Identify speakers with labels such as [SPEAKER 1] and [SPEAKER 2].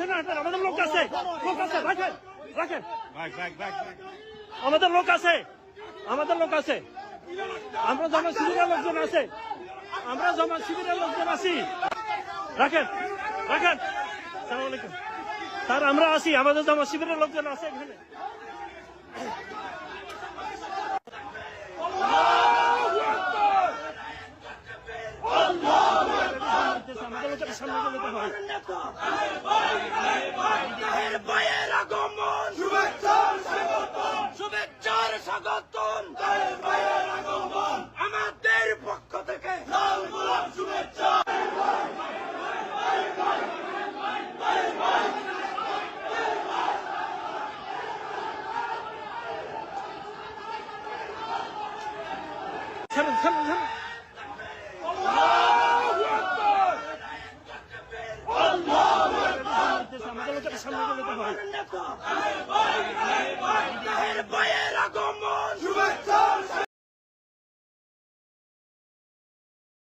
[SPEAKER 1] পিছনে হাঁটেন, আমাদের লোক আছে, রাখেন রাখেন, আমাদের লোক আছে, আমাদের লোক আছে, আমরা জামা শিবিরের লোকজন আছে, আমরা জামা শিবিরের লোকজন আছি, রাখেন রাখেন। আসসালামু আলাইকুম স্যার, আমরা আছি, আমাদের জামা শিবিরের লোকজন আছে এখানে। আমাদের লোকের সামনে যেতে হয়।
[SPEAKER 2] শুভেচ্ছার স্বাগতম আমাদের পক্ষ থেকে শুভেচ্ছা।
[SPEAKER 1] আমাদের লোকের সামনে যেতে হয়।
[SPEAKER 2] আগমন